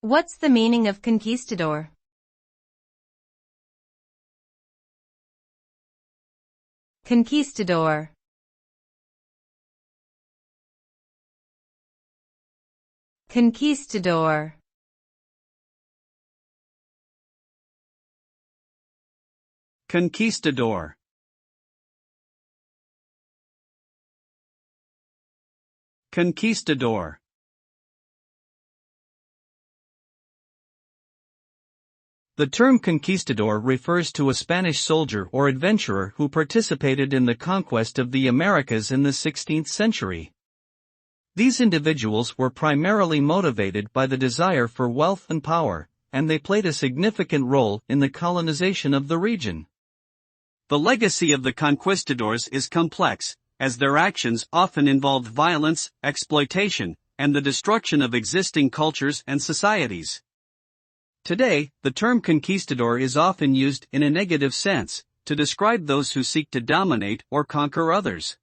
What's the meaning of conquistador? Conquistador. Conquistador. Conquistador. Conquistador. The term conquistador refers to a Spanish soldier or adventurer who participated in the conquest of the Americas in the 16th century. These individuals were primarily motivated by the desire for wealth and power, and they played a significant role in the colonization of the region. The legacy of the conquistadors is complex, as their actions often involved violence, exploitation, and the destruction of existing cultures and societies. Today, the term conquistador is often used in a negative sense, to describe those who seek to dominate or conquer others.